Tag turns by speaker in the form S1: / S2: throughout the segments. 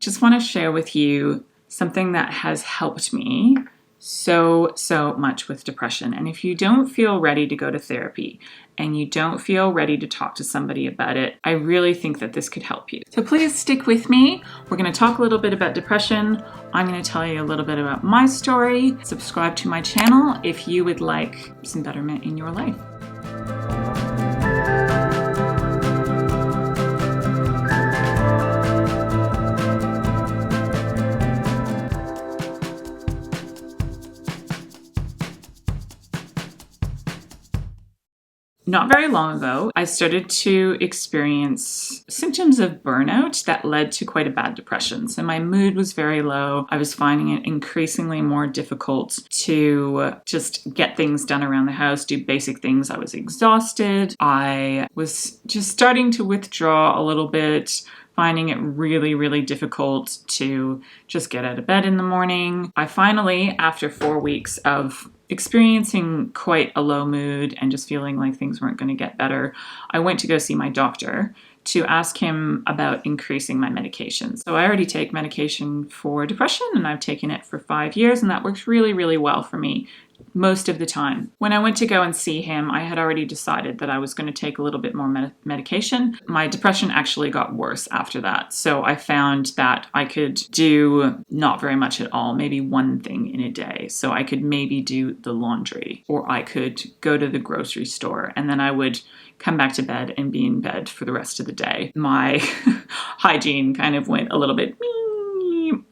S1: Just want to share with you something that has helped me so much with depression. And if you don't feel ready to go to therapy and you don't feel ready to talk to somebody about it, I really think that this could help you. So please stick with me. We're going to talk a little bit about depression. I'm going to tell you a little bit about my story. Subscribe to my channel if you would like some betterment in your life. Not very long ago, I started to experience symptoms of burnout that led to quite a bad depression. So my mood was very low. I was finding it increasingly more difficult to just get things done around the house, do basic things. I was exhausted. I was just starting to withdraw a little bit, finding it really difficult to just get out of bed in the morning. I finally, after 4 weeks of experiencing quite a low mood and just feeling like things weren't going to get better, I went to go see my doctor to ask him about increasing my medication. So I already take medication for depression and I've taken it for 5 years, and that works really well for me most of the time. When I went to go and see him, I had already decided that I was going to take a little bit more medication. My depression actually got worse after that. So I found that I could do not very much at all, maybe one thing in a day. So I could maybe do the laundry, or I could go to the grocery store, and then I would come back to bed and be in bed for the rest of the day. My hygiene kind of went a little bit.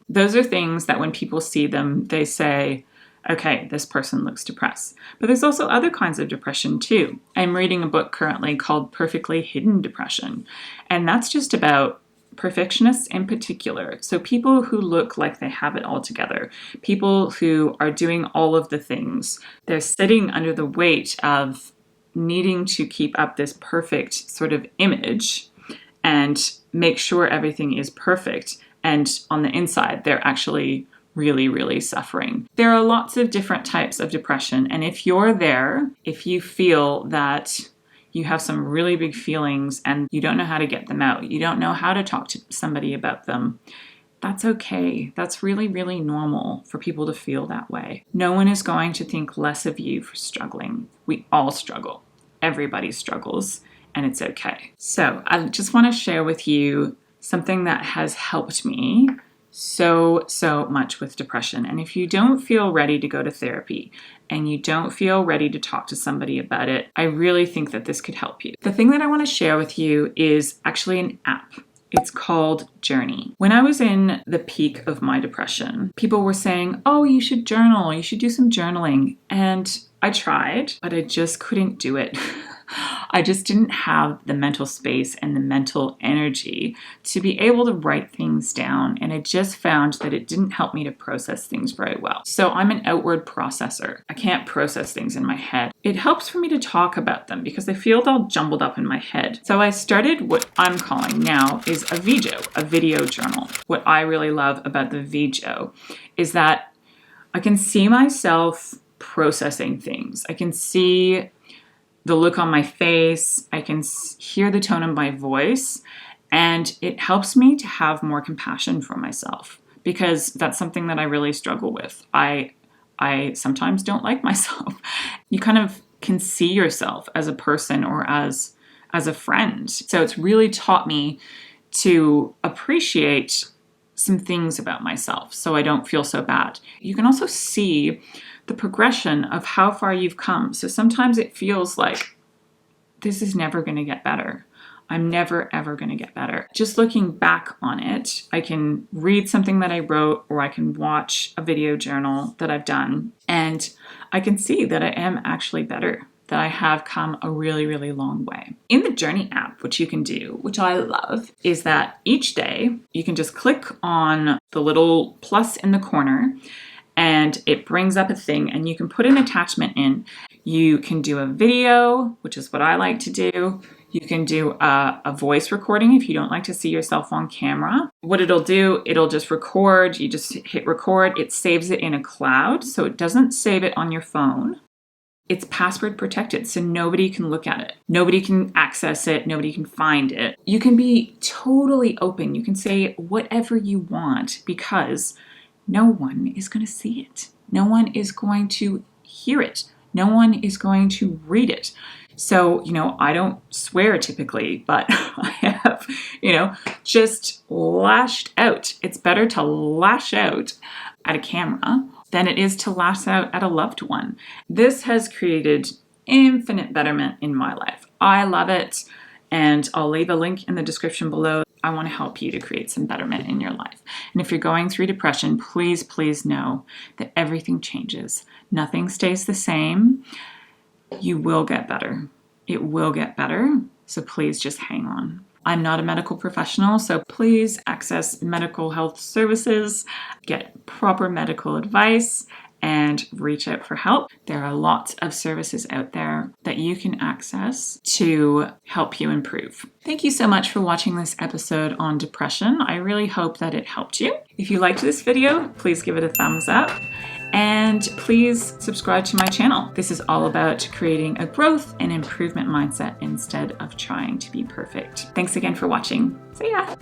S1: Those are things that when people see them, they say, okay, this person looks depressed. But there's also other kinds of depression too. I'm reading a book currently called Perfectly Hidden Depression, and that's just about perfectionists in particular. So people who look like they have it all together, people who are doing all of the things. They're sitting under the weight of needing to keep up this perfect sort of image and make sure everything is perfect. And on the inside, they're actually really suffering. There are lots of different types of depression. And if you're there, if you feel that you have some really big feelings and you don't know how to get them out, you don't know how to talk to somebody about them, that's okay. That's really normal for people to feel that way. No one is going to think less of you for struggling. We all struggle. Everybody struggles, and it's okay. So I just want to share with you something that has helped me so much with depression. And if you don't feel ready to go to therapy and you don't feel ready to talk to somebody about it, I really think that this could help you. The thing that I want to share with you is actually an app. It's called Journey. When I was in the peak of my depression, people were saying, oh, you should journal, you should do some journaling. And I tried, but I just couldn't do it. I just didn't have the mental space and the mental energy to be able to write things down. And I just found that it didn't help me to process things very well. So I'm an outward processor. I can't process things in my head. It helps for me to talk about them because they feel all jumbled up in my head. So I started what I'm calling now is a VIJO, a video journal. What I really love about the VIJO is that I can see myself processing things. I can see the look on my face, I can hear the tone of my voice, and it helps me to have more compassion for myself because that's something that I really struggle with. I sometimes don't like myself. You kind of can see yourself as a person or as a friend. So it's really taught me to appreciate some things about myself so I don't feel so bad. You can also see the progression of how far you've come. So sometimes it feels like this is never going to get better. I'm never ever going to get better. Just looking back on it, I can read something that I wrote, or I can watch a video journal that I've done, and I can see that I am actually better, that I have come a really long way. In the Journey app, which you can do, which I love, is that each day you can just click on the little plus in the corner and it brings up a thing and you can put an attachment in. You can do a video, which is what I like to do. You can do a voice recording if you don't like to see yourself on camera. What it'll do, it'll just record. You just hit record. It saves it in a cloud, so it doesn't save it on your phone. It's password protected, so nobody can look at it. Nobody can access it. Nobody can find it. You can be totally open. You can say whatever you want because no one is going to see it. No one is going to hear it. No one is going to read it. So, I don't swear typically, but I have, just lashed out. It's better to lash out at a camera than it is to lash out at a loved one. This has created infinite betterment in my life. I love it, and I'll leave a link in the description below. I want to help you to create some betterment in your life. And if you're going through depression, please, please know that everything changes. Nothing stays the same. You will get better. It will get better. So please just hang on. I'm not a medical professional, so please access mental health services, get proper medical advice, and reach out for help. There are lots of services out there that you can access to help you improve. Thank you so much for watching this episode on depression. I really hope that it helped you. If you liked this video, please give it a thumbs up. And please subscribe to my channel. This is all about creating a growth and improvement mindset instead of trying to be perfect. Thanks again for watching. See ya.